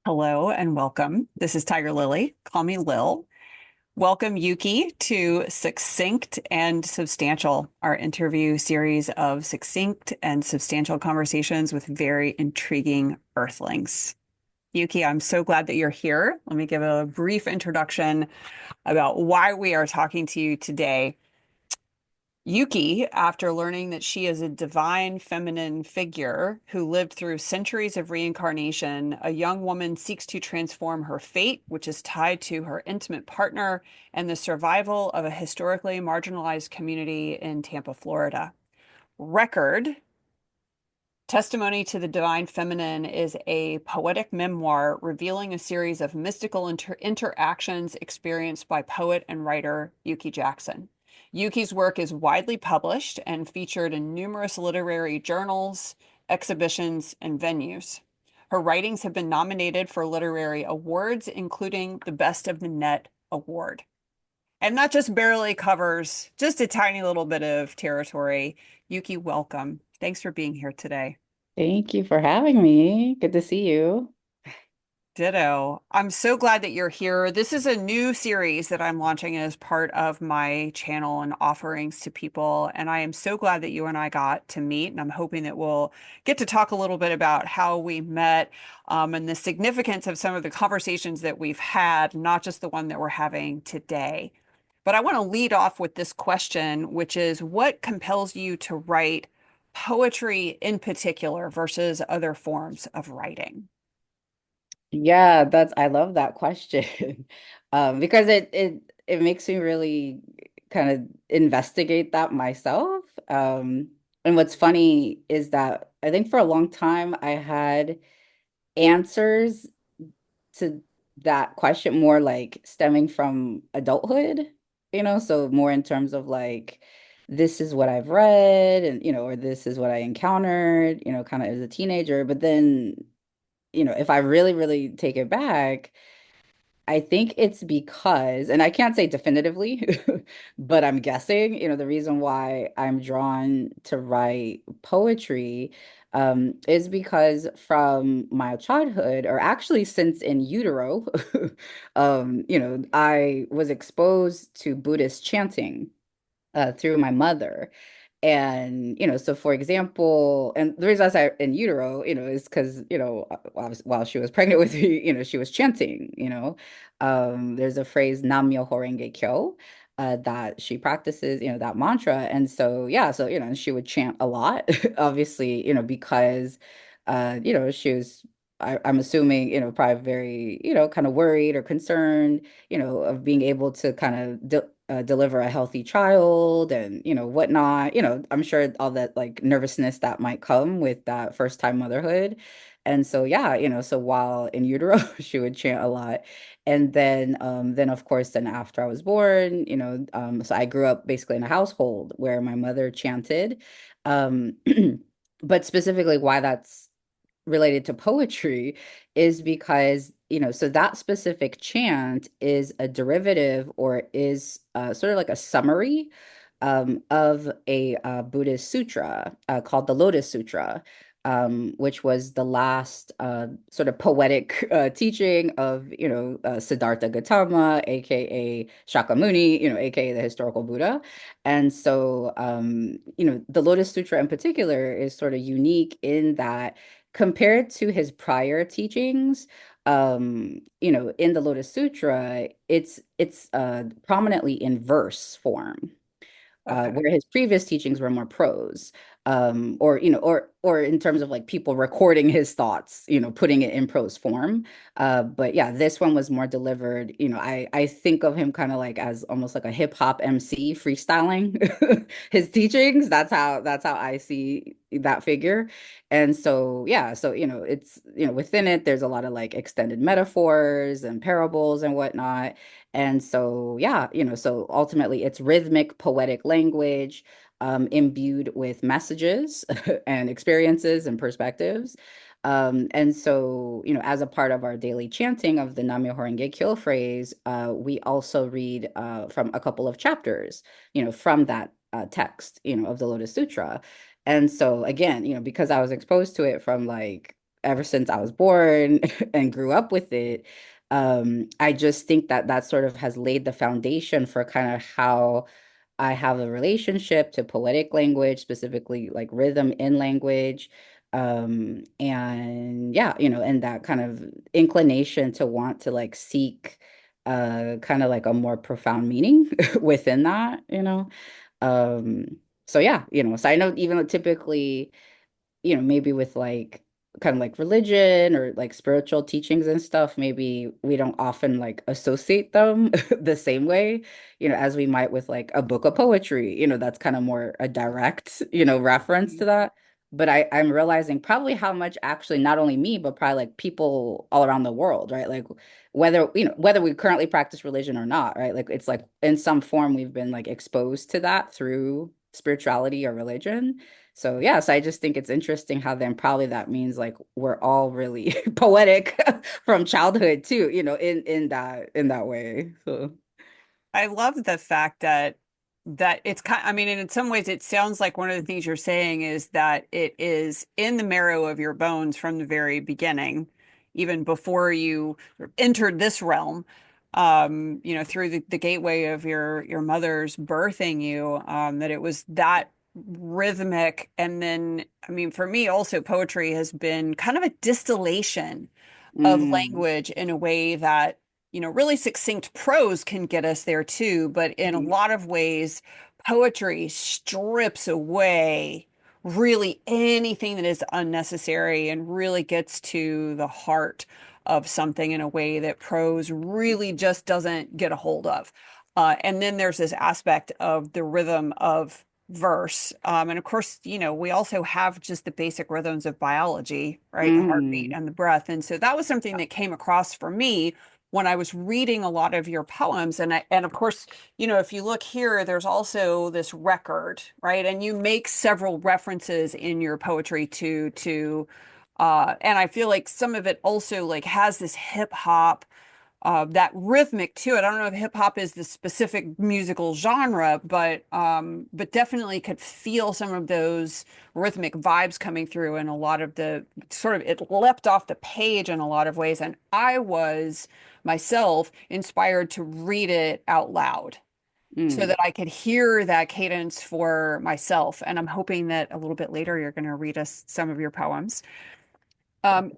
Hello and welcome. This is Tiger Lily. Call me Lil. Welcome, Yuki, to Succinct and Substantial, our interview series of succinct and substantial conversations with very intriguing earthlings. Yuki, I'm so glad that you're here. Let me give a brief introduction about why we are talking to you today. Yuki, after learning that she is a divine feminine figure who lived through centuries of reincarnation, a young woman seeks to transform her fate, which is tied to her intimate partner and the survival of a historically marginalized community in Tampa, Florida. Record, Testimony to the Divine Feminine is a poetic memoir revealing a series of mystical interactions experienced by poet and writer Yuki Jackson. Yuki's work is widely published and featured in numerous literary journals, exhibitions, and venues. Her writings have been nominated for literary awards, including the Best of the Net Award. And that just barely covers just a tiny little bit of territory. Yuki, welcome. Thanks for being here today. Thank you for having me. Good to see you. Ditto. I'm so glad that you're here. This is a new series that I'm launching as part of my channel and offerings to people. And I am so glad that you and I got to meet. And I'm hoping that we'll get to talk a little bit about how we met, and the significance of some of the conversations that we've had, not just the one that we're having today. But I want to lead off with this question, which is what compels you to write poetry in particular versus other forms of writing? Yeah, I love that question. Because it makes me really kind of investigate that myself. And what's funny is that I think for a long time I had answers to that question more like stemming from adulthood, so more in terms of like this is what I've read and or this is what I encountered, kind of as a teenager. But then, if I really, really take it back, I think it's because, and I can't say definitively, but I'm guessing, the reason why I'm drawn to write poetry is because from my childhood, or actually since in utero, I was exposed to Buddhist chanting through my mother. And, so for example, and the reason I say in utero, is because, while she was pregnant with me, she was chanting, there's a phrase, Nam Myoho Renge Kyo, that she practices, that mantra. And so, yeah, so, she would chant a lot, obviously, because, she was, I'm assuming, probably very, kind of worried or concerned, of being able to kind of deliver a healthy child and whatnot. I'm sure all that like nervousness that might come with that first time motherhood. And so yeah, so while in utero she would chant a lot. And then of course then after I was born, so I grew up basically in a household where my mother chanted. um but specifically why that's related to poetry is because, so that specific chant is a derivative or is sort of like a summary of a Buddhist sutra called the Lotus Sutra, which was the last sort of poetic teaching of, Siddhartha Gautama, aka Shakyamuni, aka the historical Buddha. And so, the Lotus Sutra in particular is sort of unique in that compared to his prior teachings, in the Lotus Sutra, it's prominently in verse form, Okay. where his previous teachings were more prose, or or in terms of like people recording his thoughts, putting it in prose form. But yeah, this one was more delivered. I think of him kind of like as almost like a hip hop MC freestyling his teachings. That's how I see that figure. And so yeah, so it's within it, there's a lot of like extended metaphors and parables and whatnot. And so, yeah, so ultimately it's rhythmic, poetic language, imbued with messages and experiences and perspectives. And so, as a part of our daily chanting of the Nam-myoho Renge Kyo phrase, we also read from a couple of chapters, from that text, of the Lotus Sutra. And so, again, because I was exposed to it from like ever since I was born and grew up with it. I just think that that sort of has laid the foundation for kind of how I have a relationship to poetic language, specifically like rhythm in language. And yeah, and that kind of inclination to want to like seek kind of like a more profound meaning within that. Um, so yeah, so I know even though typically maybe with like kind of like religion or like spiritual teachings and stuff, maybe we don't often like associate them the same way, as we might with like a book of poetry, that's kind of more a direct, reference to that. But I'm realizing probably how much actually not only me, but probably like people all around the world, right? Like whether we currently practice religion or not, right? Like it's like in some form we've been like exposed to that through spirituality or religion. So yeah, so I just think it's interesting how then probably that means like we're all really poetic from childhood too, in that way. So I love the fact that it's kind, I mean, and in some ways it sounds like one of the things you're saying is that it is in the marrow of your bones from the very beginning, even before you entered this realm, through the gateway of your mother's birthing you, that it was that rhythmic. And then, I mean, for me also poetry has been kind of a distillation of mm, language in a way that, really succinct prose can get us there too. But in a mhm, lot of ways, poetry strips away really anything that is unnecessary and really gets to the heart of something in a way that prose really just doesn't get a hold of. And then there's this aspect of the rhythm of verse. And of course, we also have just the basic rhythms of biology, right? The heartbeat mm, and the breath. And so that was something that came across for me when I was reading a lot of your poems. And of course, if you look here, there's also this record, right? And you make several references in your poetry and I feel like some of it also like has this hip hop that rhythmic to it. I don't know if hip hop is the specific musical genre, but definitely could feel some of those rhythmic vibes coming through in a lot of the sort of it leapt off the page in a lot of ways. And I was myself inspired to read it out loud so mm. that I could hear that cadence for myself. And I'm hoping that a little bit later you're going to read us some of your poems.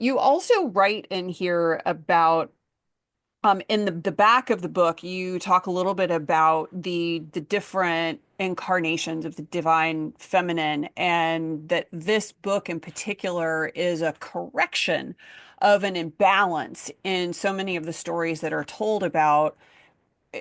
You also write in here about in the back of the book, you talk a little bit about the different incarnations of the divine feminine, and that this book in particular is a correction of an imbalance in so many of the stories that are told about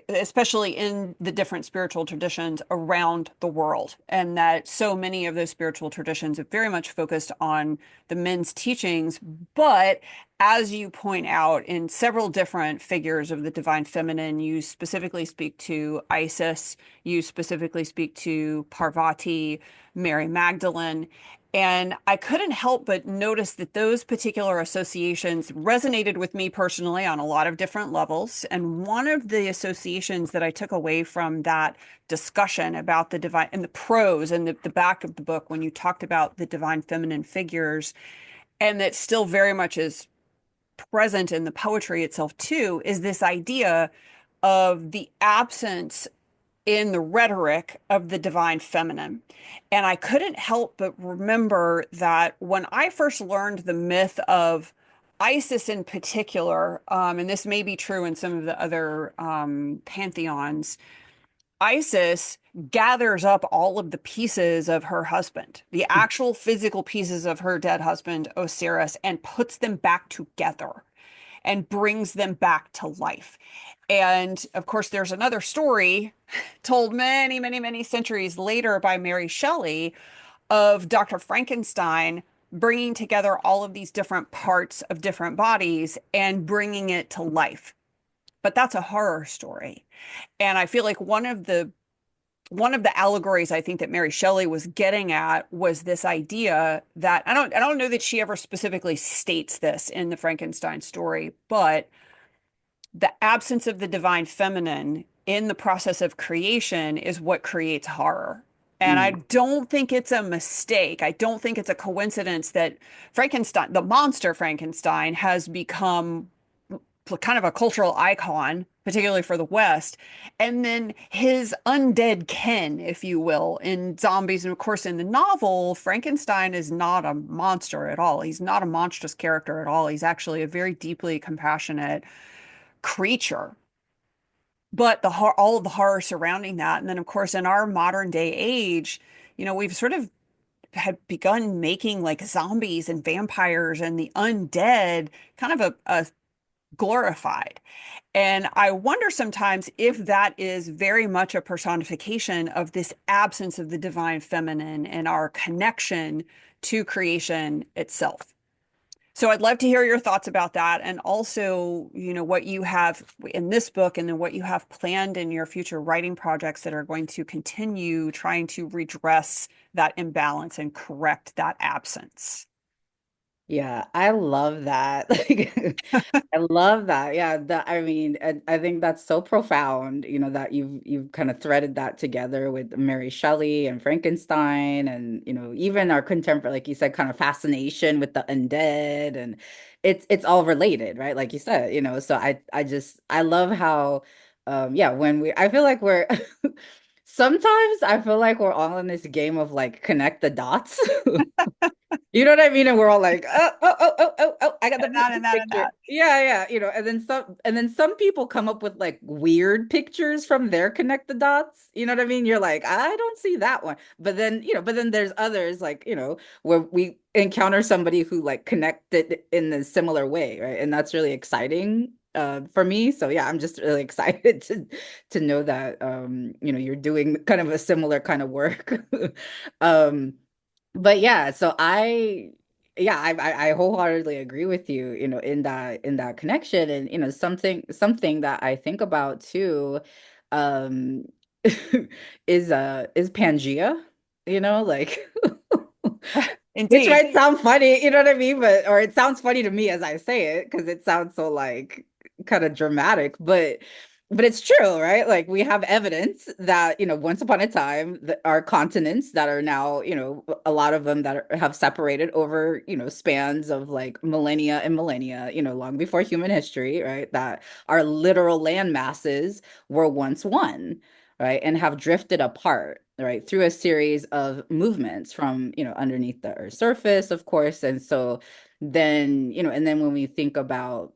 especially in the different spiritual traditions around the world. And that so many of those spiritual traditions have very much focused on the men's teachings. But as you point out, in several different figures of the divine feminine, you specifically speak to Isis, you specifically speak to Parvati, Mary Magdalene. And I couldn't help but notice that those particular associations resonated with me personally on a lot of different levels. And one of the associations that I took away from that discussion about the divine and the prose and the back of the book, when you talked about the divine feminine figures, and that still very much is present in the poetry itself too, is this idea of the absence in the rhetoric of the divine feminine. And I couldn't help but remember that when I first learned the myth of Isis in particular, and this may be true in some of the other pantheons, Isis gathers up all of the pieces of her husband, the actual physical pieces of her dead husband, Osiris, and puts them back together and brings them back to life. And of course, there's another story told many, many, many centuries later by Mary Shelley of Dr. Frankenstein bringing together all of these different parts of different bodies and bringing it to life. But that's a horror story. And I feel like one of the allegories I think that Mary Shelley was getting at was this idea that I don't know that she ever specifically states this in the Frankenstein story, but the absence of the divine feminine in the process of creation is what creates horror. And I Mm. don't think it's a mistake. I don't think it's a coincidence that Frankenstein, the monster Frankenstein, has become kind of a cultural icon, particularly for the West. And then his undead kin, if you will, in zombies. And of course, in the novel, Frankenstein is not a monster at all. He's not a monstrous character at all. He's actually a very deeply compassionate creature. But all of the horror surrounding that. And then, of course, in our modern day age, we've sort of had begun making like zombies and vampires and the undead kind of a glorified. And I wonder sometimes if that is very much a personification of this absence of the divine feminine and our connection to creation itself. So I'd love to hear your thoughts about that and also, what you have in this book and then what you have planned in your future writing projects that are going to continue trying to redress that imbalance and correct that absence. Yeah, I love that. Like, I love that. Yeah, I mean, I think that's so profound, that you've kind of threaded that together with Mary Shelley and Frankenstein and, even our contemporary, like you said, kind of fascination with the undead, and it's all related, right? Like you said, so I love how yeah, I feel like we're sometimes I feel like we're all in this game of like connect the dots. You know what I mean? And we're all like, I got the And that and perfect that and picture. that. Yeah, yeah, and then some people come up with like weird pictures from their connect the dots. You know what I mean? You're like, I don't see that one. But then there's others like, where we encounter somebody who like connected in a similar way, right? And that's really exciting for me. So yeah, I'm just really excited to know that you're doing kind of a similar kind of work. Um but yeah, so I wholeheartedly agree with you, in that connection. And something that I think about too, um is Pangea, like which Indeed. might sound funny, you know what I mean? But or it sounds funny to me as I say it because it sounds so like kind of dramatic, but it's true, right? Like we have evidence that, once upon a time, our continents that are now, a lot of them that have separated over, spans of like millennia and millennia, long before human history, right? That our literal land masses were once one, right? And have drifted apart, right? Through a series of movements from, underneath the Earth's surface, of course. And so then, and then when we think about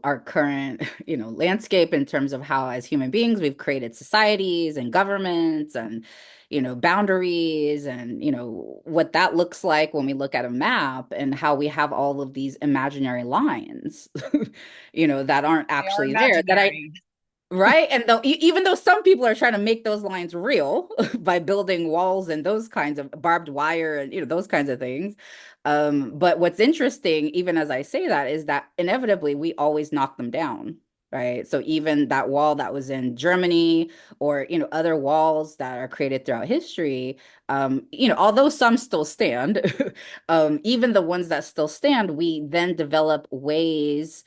our current landscape in terms of how as human beings we've created societies and governments and boundaries and what that looks like when we look at a map and how we have all of these imaginary lines that aren't They are actually there that I imaginary. right? And though even though some people are trying to make those lines real by building walls and those kinds of barbed wire and those kinds of things. But what's interesting, even as I say that, is that inevitably we always knock them down, right? So even that wall that was in Germany or other walls that are created throughout history, although some still stand, even the ones that still stand, we then develop ways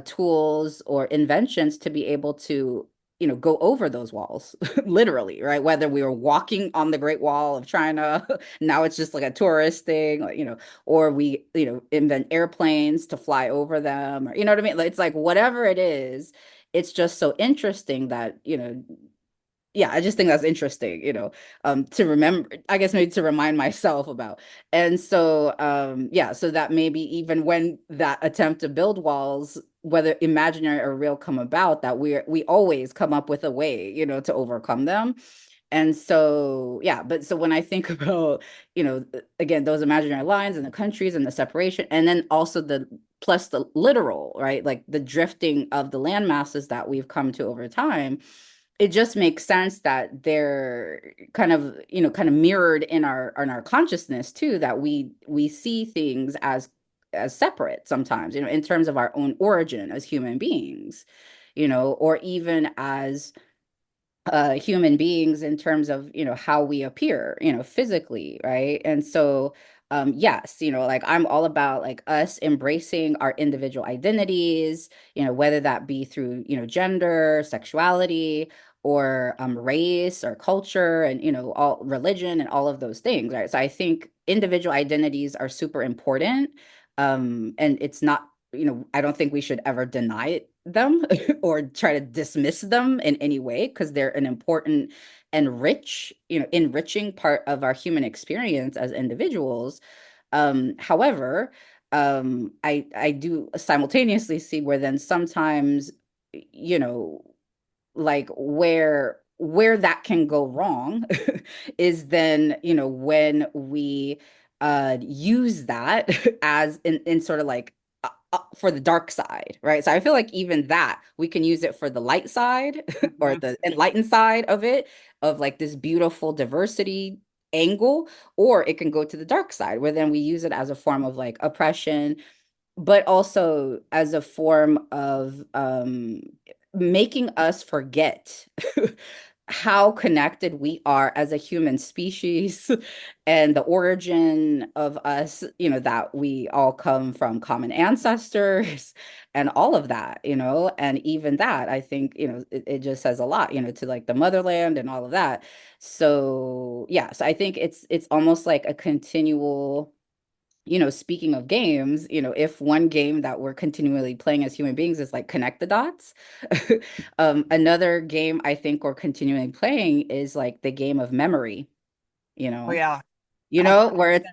tools or inventions to be able to go over those walls literally, right? Whether we were walking on the Great Wall of China, now it's just like a tourist thing, like, or we invent airplanes to fly over them, or you know what I mean, like, it's like whatever it is, it's just so interesting that yeah, I just think that's interesting, to remember, I guess maybe to remind myself about. And so, yeah, so that maybe even when that attempt to build walls, whether imaginary or real, come about, that we always come up with a way, to overcome them. And so, yeah, but so when I think about, again, those imaginary lines and the countries and the separation, and then also plus the literal, right? Like the drifting of the land masses that we've come to over time, it just makes sense that they're kind of mirrored in our consciousness too, that we see things as separate sometimes, in terms of our own origin as human beings, or even as human beings in terms of how we appear physically, right? And so yes, like I'm all about like us embracing our individual identities, whether that be through gender, sexuality, or race or culture and all religion and all of those things, right? So I think individual identities are super important, and it's not, I don't think we should ever deny them or try to dismiss them in any way, because they're an important and enriching part of our human experience as individuals. However, I do simultaneously see where then sometimes, you know, like where that can go wrong is then, when we use that as in sort of like for the dark side, right? So I feel like even that we can use it for the light side or Mhm. the enlightened side of it, of like this beautiful diversity angle, or it can go to the dark side where then we use it as a form of like oppression, but also as a form of making us forget how connected we are as a human species and the origin of us, that we all come from common ancestors and all of that, and even that, I think, it just says a lot, to like the motherland and all of that. So, yeah, so I think it's almost like a continual, speaking of games, if one game that we're continually playing as human beings is like connect the dots, another game I think we're continuing playing is like the game of memory, you Oh know, yeah, 100%. where it's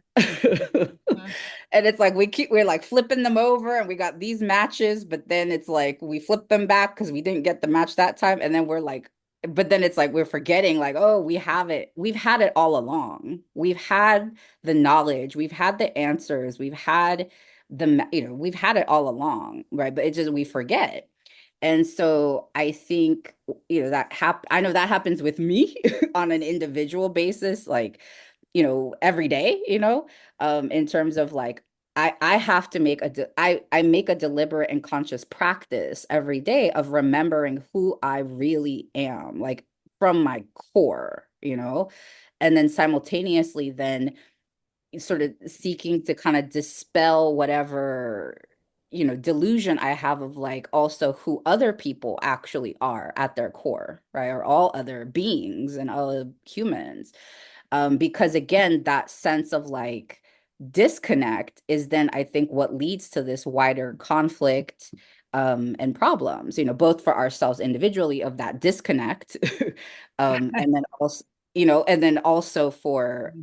Mhm. and it's like we're like flipping them over and we got these matches, but then it's like we flip them back because we didn't get the match that time. And then we're like, but then it's like we're forgetting, like, oh, we have it. We've had it all along. We've had the knowledge, we've had the answers, we've had we've had it all along, right? But it's just we forget. And so I think, I know that happens with me on an individual basis, like, every day, in terms of like, I have to I make a deliberate and conscious practice every day of remembering who I really am, like from my core, and then simultaneously then sort of seeking to kind of dispel whatever, delusion I have of like also who other people actually are at their core, right? Or all other beings and all humans. Because again, that sense of like disconnect is then I think what leads to this wider conflict, and problems, both for ourselves individually of that disconnect, and then also, for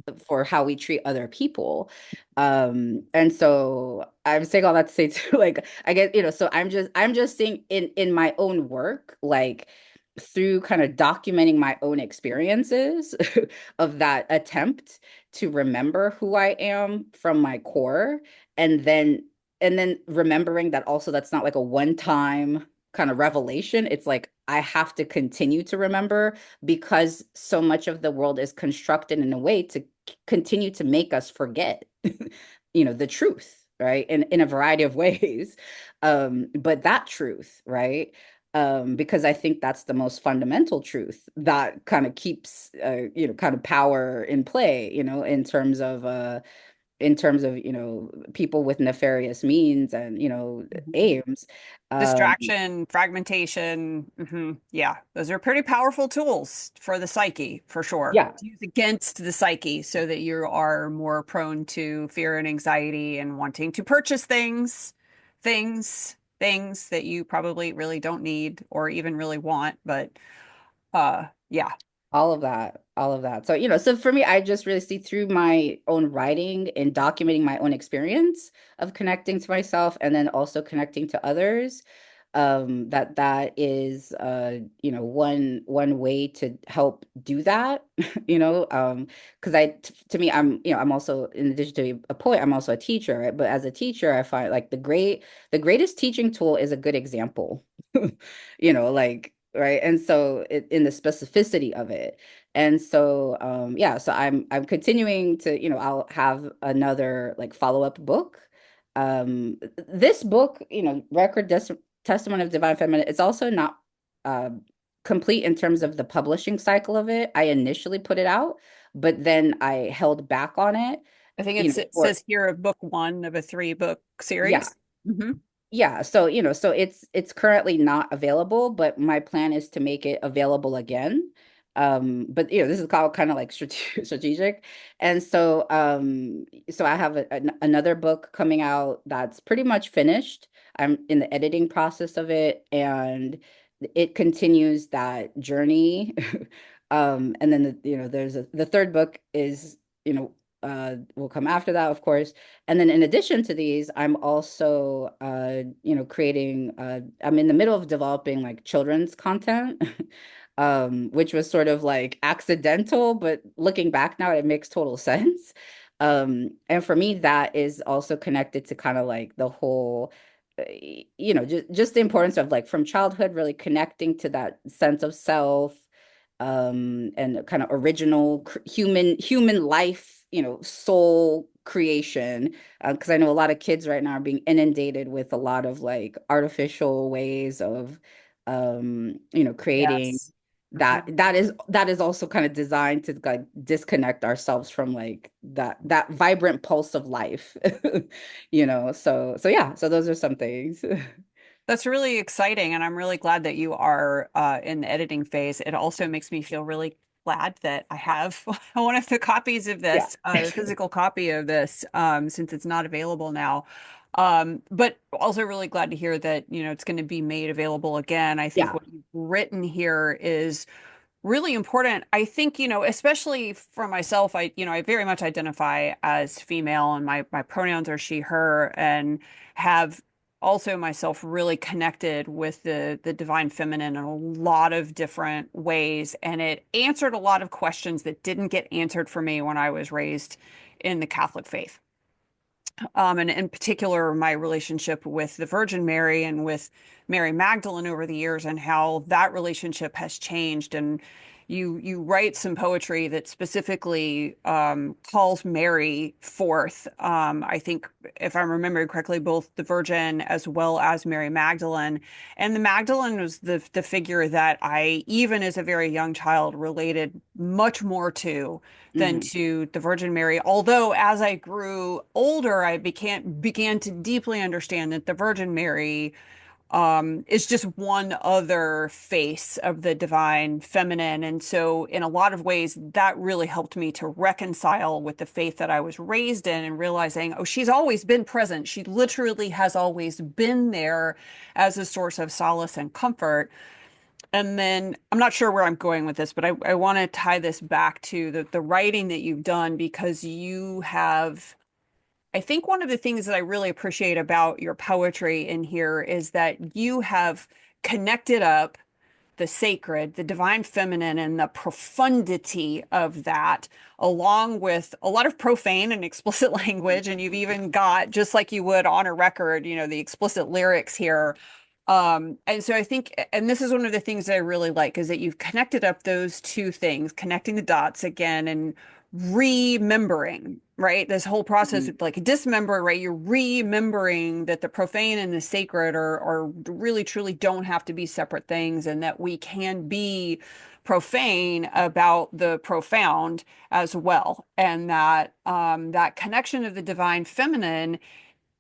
how we treat other people. And so I'm saying all that to say too, like, I guess, so I'm just saying in my own work, like through kind of documenting my own experiences of that attempt to remember who I am from my core, and then remembering that also that's not like a one-time kind of revelation. It's like I have to continue to remember, because so much of the world is constructed in a way to continue to make us forget the truth, right? In a variety of ways. But that truth, right? Because I think that's the most fundamental truth that kind of keeps, kind of power in play, in terms of, people with nefarious means and, Mhm. aims. Um, Distraction, fragmentation. Yeah, those are pretty powerful tools for the psyche, for sure. yeah, To use against the psyche so that you are more prone to fear and anxiety and wanting to purchase things that you probably really don't need or even really want. But yeah. all of that. So, so for me, I just really see through my own writing and documenting my own experience of connecting to myself and then also connecting to others. That is, one way to help do that, because to me, I'm also, in addition to be a poet, I'm also a teacher, right? But as a teacher, I find like the greatest teaching tool is a good example, like, right? And so in the specificity of it. And so, yeah, so I'm continuing to, I'll have another like follow-up book. This book, Testament of Divine Feminine, it's also not uh, complete in terms of the publishing cycle of it. I initially put it out, but then I held back on it, I think you know, it for says here book one of a three book yeah, series. Hmm. Yeah, so so it's currently not available, but my plan is to make it available again. But this is called kind of like strategic. And so I have another book coming out that's pretty much finished. I'm in the editing process of it, and it continues that journey. And then there's the third book is, will come after that, of course. And then in addition to these, I'm also creating I'm in the middle of developing like children's content, which was sort of like accidental, but looking back now, it makes total sense. And for me, that is also connected to kind of like the whole just the importance of like from childhood really connecting to that sense of self, and kind of original human life, soul creation. Because I know a lot of kids right now are being inundated with a lot of like artificial ways of, creating Yes. that Mhm. that is also kind of designed to like disconnect ourselves from like that vibrant pulse of life. So yeah, so those are some things. That's really exciting, and I'm really glad that you are in the editing phase. It also makes me feel really glad that I have one of the copies of Yeah. this, the physical copy of this, since it's not available now. But also really glad to hear that, it's going to be made available again. I think Yeah. what you've written here is really important. I think, especially for myself, I very much identify as female, and my pronouns are she, her, and have also myself really connected with the divine feminine in a lot of different ways. And it answered a lot of questions that didn't get answered for me when I was raised in the Catholic faith. And in particular, my relationship with the Virgin Mary and with Mary Magdalene over the years, and how that relationship has changed. And you write some poetry that specifically calls Mary forth. I think, if I'm remembering correctly, both the Virgin as well as Mary Magdalene. And the Magdalene was the figure that I, even as a very young child, related much more to than Mhm. to the Virgin Mary. Although as I grew older, I began to deeply understand that the Virgin Mary is just one other face of the divine feminine. And so, in a lot of ways, that really helped me to reconcile with the faith that I was raised in, and realizing, oh, she's always been present. She literally has always been there as a source of solace and comfort. And then I'm not sure where I'm going with this, but I want to tie this back to the writing that you've done, because you have, I think one of the things that I really appreciate about your poetry in here is that you have connected up the sacred, the divine feminine, and the profundity of that, along with a lot of profane and explicit language. And you've even got, just like you would on a record, the explicit lyrics here. And so I think, and this is one of the things that I really like, is that you've connected up those two things, connecting the dots again and remembering, right? This whole process Mhm. of like dismember, right? You're remembering that the profane and the sacred are really truly don't have to be separate things, and that we can be profane about the profound as well. And that that connection of the divine feminine,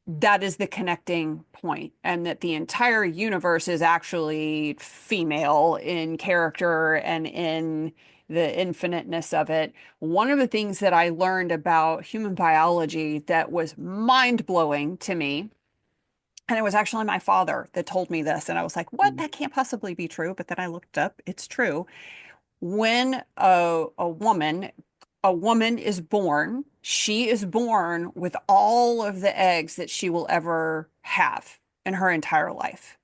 that is the connecting point, and that the entire universe is actually female in character and in the infiniteness of it. One of the things that I learned about human biology that was mind-blowing to me, and it was actually my father that told me this, and I was like, what? Mhm. That can't possibly be true. But then I looked up, it's true. When a woman is born, she is born with all of the eggs that she will ever have in her entire life.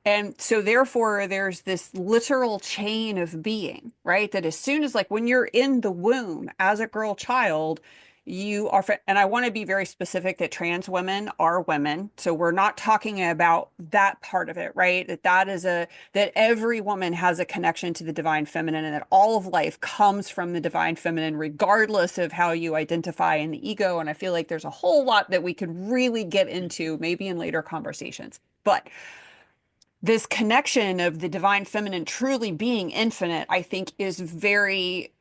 And so therefore there's this literal chain of being, right? That as soon as, like, when you're in the womb as a girl child, you are, and I want to be very specific that trans women are women. So we're not talking about that part of it, right? That every woman has a connection to the divine feminine, and that all of life comes from the divine feminine, regardless of how you identify in the ego. And I feel like there's a whole lot that we could really get into maybe in later conversations. But this connection of the divine feminine truly being infinite, I think, is very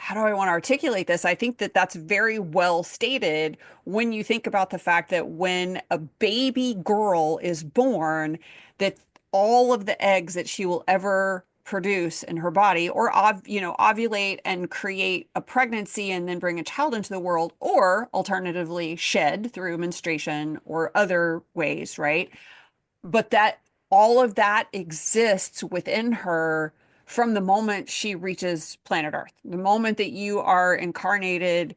how do I want to articulate this? I think that that's very well stated when you think about the fact that when a baby girl is born, that all of the eggs that she will ever produce in her body or ovulate and create a pregnancy and then bring a child into the world, or alternatively shed through menstruation or other ways, right? But that all of that exists within her from the moment she reaches planet Earth. The moment that you are incarnated,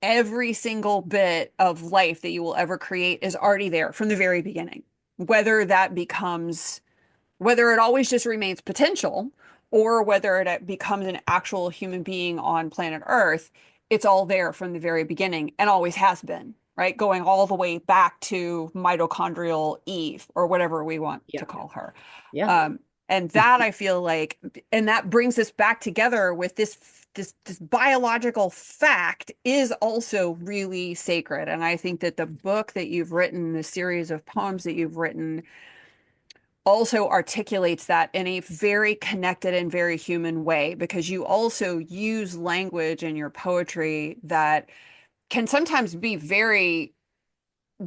every single bit of life that you will ever create is already there from the very beginning. Whether that becomes, whether it always just remains potential or whether it becomes an actual human being on planet Earth, it's all there from the very beginning and always has been, right? Going all the way back to mitochondrial Eve or whatever we want to Yeah. call her. Yeah. Um, and that I feel like, and that brings us back together with this biological fact is also really sacred. And I think that the book that you've written, the series of poems that you've written, also articulates that in a very connected and very human way because you also use language in your poetry that can sometimes be very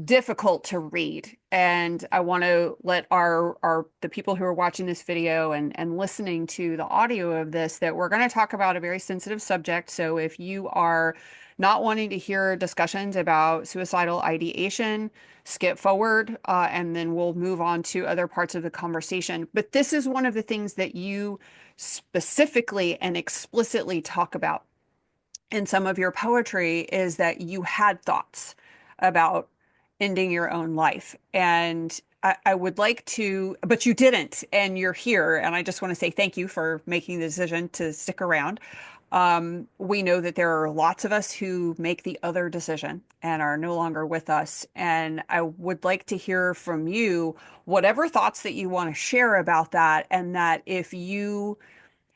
difficult to read. And I want to let our the people who are watching this video and listening to the audio of this that we're going to talk about a very sensitive subject. So if you are not wanting to hear discussions about suicidal ideation, skip forward, and then we'll move on to other parts of the conversation. But this is one of the things that you specifically and explicitly talk about in some of your poetry is that you had thoughts about ending your own life. And I would like to, but you didn't, and you're here. And I just want to say thank you for making the decision to stick around. We know that there are lots of us who make the other decision and are no longer with us. And I would like to hear from you whatever thoughts that you want to share about that, and that if you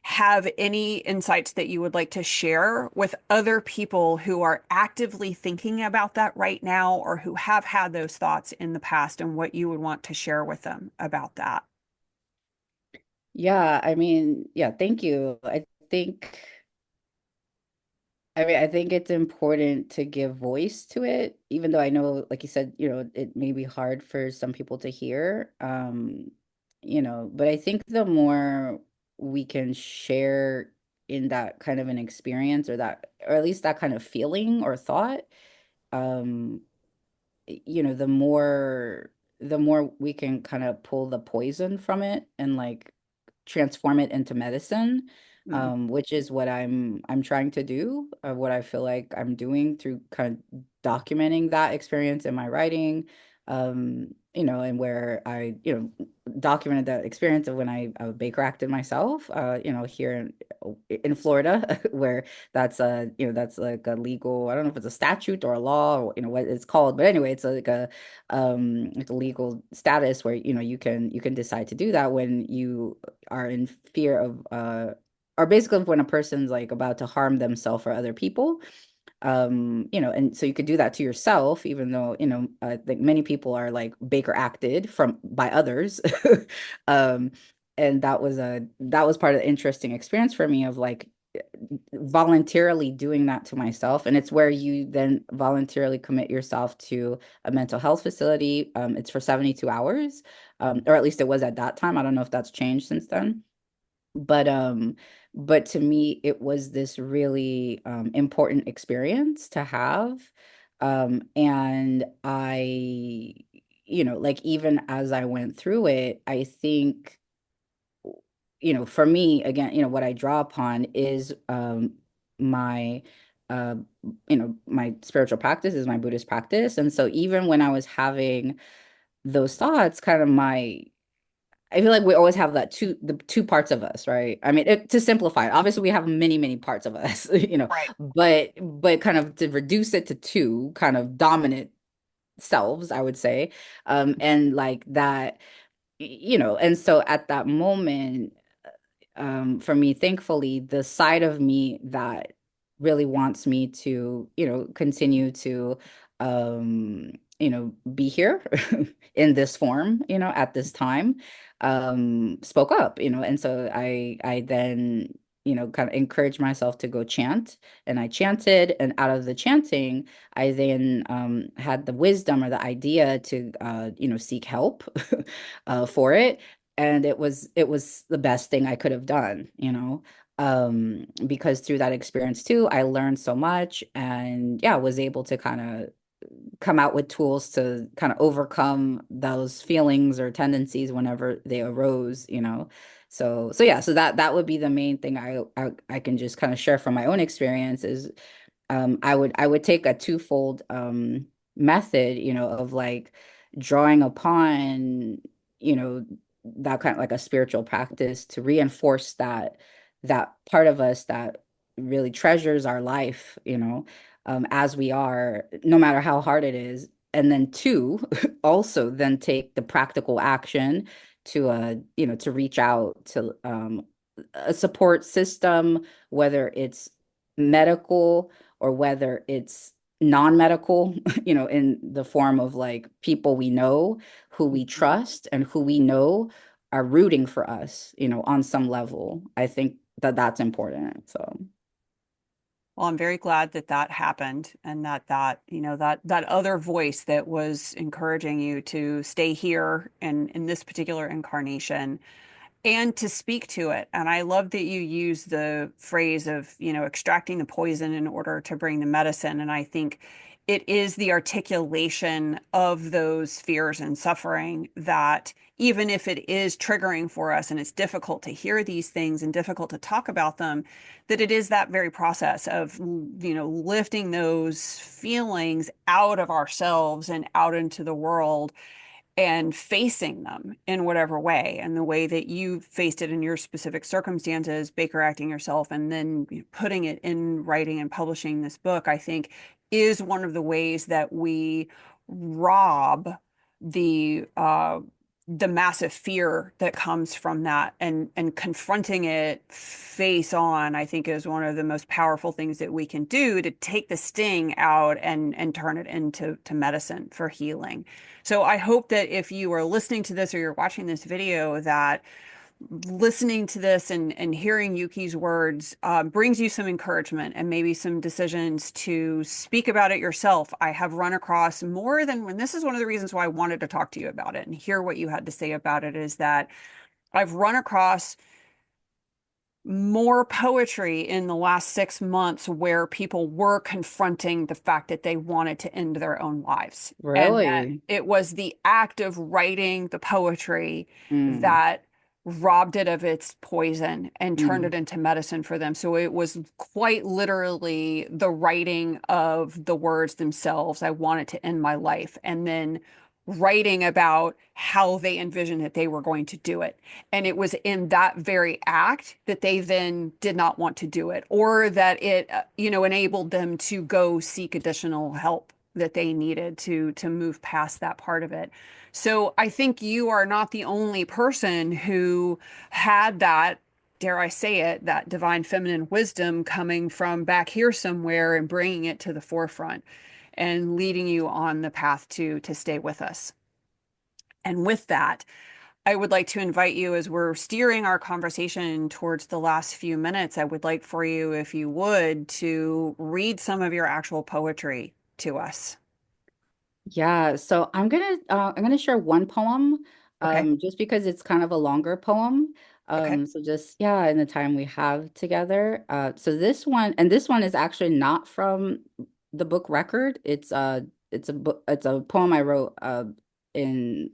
have any insights that you would like to share with other people who are actively thinking about that right now or who have had those thoughts in the past and what you would want to share with them about that. Yeah, I mean, yeah, thank you. I think it's important to give voice to it, even though I know, like you said, it may be hard for some people to hear. But I think the more we can share in that kind of an experience or at least that kind of feeling or thought, um, the more we can kind of pull the poison from it and like transform it into medicine, Mm. which is what I'm trying to do, what I feel like I'm doing through kind of documenting that experience in my writing, and where I, documented that experience of when I Baker acted myself, here in Florida, where that's like a legal, I don't know if it's a statute or a law or what it's called, but anyway, it's a legal status where you can decide to do that when you are in fear of or basically when a person's like about to harm themselves or other people. And so you could do that to yourself, even though I think many people are like Baker acted from by others. um and that was part of the interesting experience for me of like voluntarily doing that to myself. And it's where you then voluntarily commit yourself to a mental health facility. It's for 72 hours, or at least it was at that time. I don't know if that's changed since then. But to me, it was this really important experience to have. And like even as I went through it, I think for me, again, what I draw upon is my uh my spiritual practice is my Buddhist practice. And so even when I was having those thoughts, kind of I feel like we always have the two parts of us, right? I mean, to simplify it, obviously we have many, many parts of us, Right. but kind of to reduce it to two kind of dominant selves, I would say. And like that, and so at that moment, for me, thankfully, the side of me that really wants me to, continue to, be here in this form, at this time, spoke up, and so I then kind of encourage myself to go chant. And I chanted, and out of the chanting, I then had the wisdom or the idea to seek help for it. And it was the best thing I could have done, because through that experience too, I learned so much, and yeah, was able to kind of come out with tools to kind of overcome those feelings or tendencies whenever they arose. So yeah, so that would be the main thing I can just kind of share from my own experience is I would take a twofold method, of like drawing upon, you know, that kind of like a spiritual practice to reinforce that part of us that really treasures our life, as we are, no matter how hard it is. And then two, also then take the practical action to reach out to a support system, whether it's medical or whether it's non-medical, in the form of like people we know, who we trust, and who we know are rooting for us, on some level. I think that that's important. So, Well, I'm very glad that that happened and that other voice that was encouraging you to stay here and in this particular incarnation and to speak to it. And I love that you use the phrase of, extracting the poison in order to bring the medicine. And I think it is the articulation of those fears and suffering that even if it is triggering for us and it's difficult to hear these things and difficult to talk about them, that it is that very process of, lifting those feelings out of ourselves and out into the world and facing them in whatever way. And the way that you faced it in your specific circumstances, Baker acting yourself, and then putting it in writing and publishing this book, I think is one of the ways that we rob the uh, the massive fear that comes from that, and confronting it face on, I think is one of the most powerful things that we can do to take the sting out and turn it into medicine for healing. So I hope that if you are listening to this or you're watching this video, that listening to this and hearing Yuki's words brings you some encouragement and maybe some decisions to speak about it yourself. I have run across more than when this is one of the reasons why I wanted to talk to you about it and hear what you had to say about it, is that I've run across more poetry in the last 6 months where people were confronting the fact that they wanted to end their own lives. And that really? it was the act of writing the poetry Mm, that robbed it of its poison and turned it mm, into medicine for them. So it was quite literally the writing of the words themselves. I wanted to end my life. And then writing about how they envisioned that they were going to do it. And it was in that very act that they then did not want to do it, or that it, enabled them to go seek additional help that they needed to move past that part of it. So I think you are not the only person who had that, dare I say it, that divine feminine wisdom coming from back here somewhere and bringing it to the forefront and leading you on the path to stay with us. And with that, I would like to invite you, as we're steering our conversation towards the last few minutes, I would like for you, if you would, to read some of your actual poetry to us. yeah, so I'm gonna share one poem, Okay. just because it's kind of a longer poem. Okay. So just yeah, in the time we have together. So this one is actually not from the book record. It's a poem I wrote in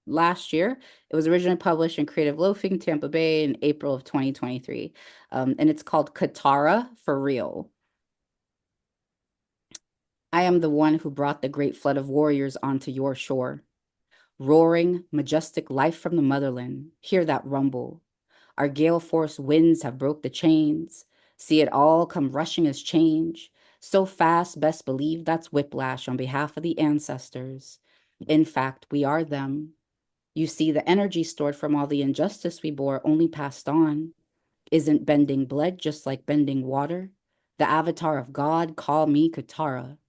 last year. It was originally published in Creative Loafing Tampa Bay in April of 2023. And it's called KATARA for real. I am the one who brought the great flood of warriors onto your shore. Roaring, majestic life from the motherland, hear that rumble. Our gale force winds have broke the chains. See it all come rushing as change. So fast, best believe that's whiplash on behalf of the ancestors. In fact, we are them. You see, the energy stored from all the injustice we bore only passed on. Isn't bending blood just like bending water? The avatar of God, call me Katara.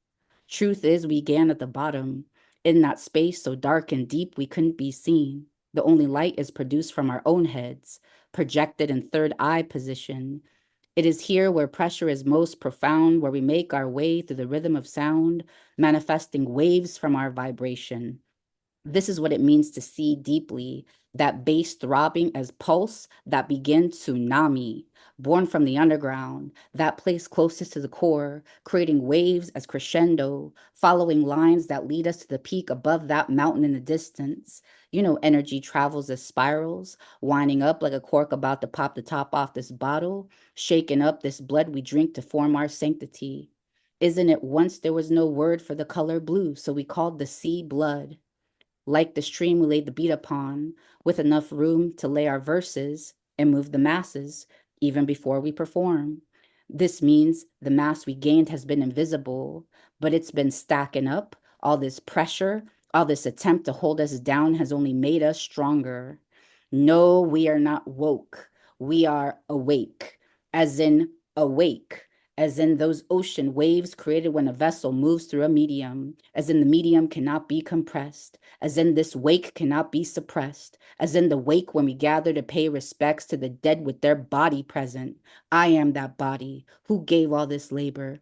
Truth is, we began at the bottom, in that space so dark and deep we couldn't be seen. The only light is produced from our own heads, projected in third eye position. It is here where pressure is most profound, where we make our way through the rhythm of sound, manifesting waves from our vibration. This is what it means to see deeply, that bass throbbing as pulse that begins tsunami, born from the underground, that place closest to the core, creating waves as crescendo, following lines that lead us to the peak above that mountain in the distance. You know, energy travels as spirals, winding up like a cork about to pop the top off this bottle, shaking up this blood we drink to form our sanctity. Isn't it once there was no word for the color blue, so we called the sea blood? Like the stream we laid the beat upon, with enough room to lay our verses and move the masses, even before we perform. This means the mass we gained has been invisible, but it's been stacking up. All this pressure, all this attempt to hold us down has only made us stronger. No, we are not woke. We are awake, as in awake, as in those ocean waves created when a vessel moves through a medium, as in the medium cannot be compressed, as in this wake cannot be suppressed, as in the wake when we gather to pay respects to the dead with their body present. I am that body who gave all this labor.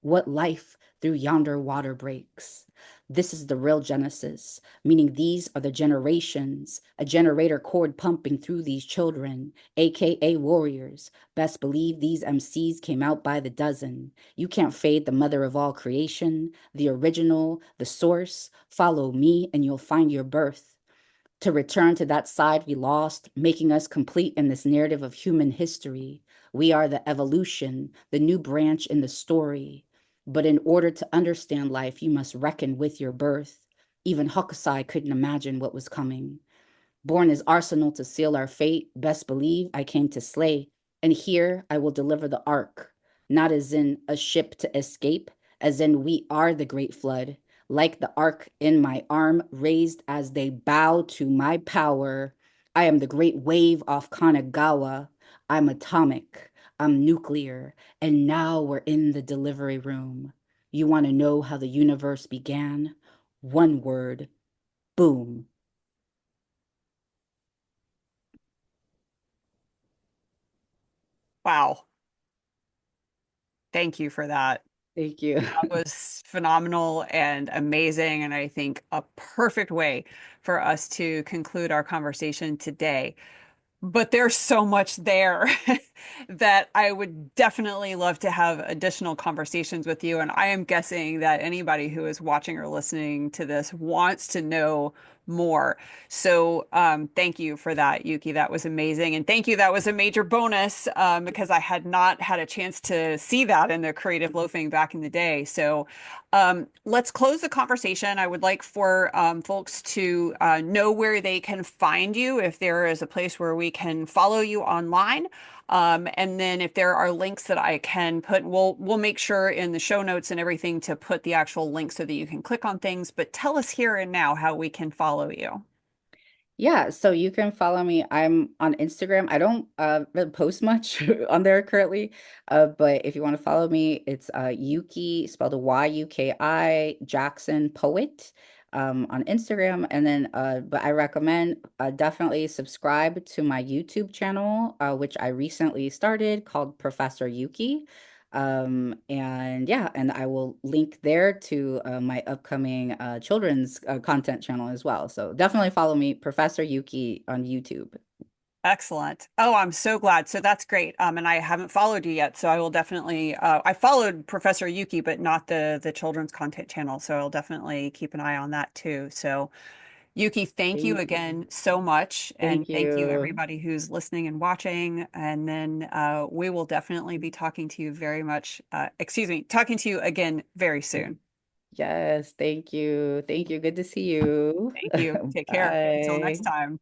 What life through yonder water breaks. This is the real Genesis, meaning these are the generations, a generator cord pumping through these children, aka warriors. Best believe these MCs came out by the dozen. You can't fade the mother of all creation, the original, the source. Follow me and you'll find your birth to return to that side we lost, making us complete in this narrative of human history. We are the evolution, the new branch in the story. But in order to understand life, you must reckon with your birth. Even Hokusai couldn't imagine what was coming. Born as arsenal to seal our fate, best believe I came to slay. And here I will deliver the ark, not as in a ship to escape, as in we are the great flood, like the ark in my arm raised as they bow to my power. I am the great wave off Kanagawa. I'm atomic, I'm nuclear, and now we're in the delivery room. You want to know how the universe began? One word, boom. Wow. Thank you for that. Thank you. That was phenomenal and amazing, and I think a perfect way for us to conclude our conversation today. But there's so much there that I would definitely love to have additional conversations with you. And I am guessing that anybody who is watching or listening to this wants to know more. So thank you for that, Yuki. That was amazing. And thank you. That was a major bonus because I had not had a chance to see that in the creative loafing back in the day. So let's close the conversation. I would like for folks to know where they can find you, if there is a place where we can follow you online. And then if there are links that I can put, we'll make sure in the show notes and everything to put the actual link so that you can click on things. But tell us here and now how we can follow you. Yeah, so you can follow me. I'm on Instagram. I don't really post much on there currently. But if you want to follow me, it's Yuki, spelled Yuki Jackson Poet on Instagram. And then but I recommend definitely subscribe to my YouTube channel, which I recently started called Professor Yuki. And yeah, and I will link there to my upcoming children's content channel as well. So definitely follow me, Professor Yuki on YouTube. Excellent. Oh, I'm so glad. So that's great. And I haven't followed you yet, so I will definitely. I followed Professor Yuki, but not the children's content channel. So I'll definitely keep an eye on that too. So Yuki, thank you Thank you. again so much, and Thank thank you you. everybody who's listening and watching. And then we will definitely be talking to you very much. Excuse me, talking to you again very soon. Yes, thank you. Thank you. Good to see you. Thank you. Take care. Until next Bye. time.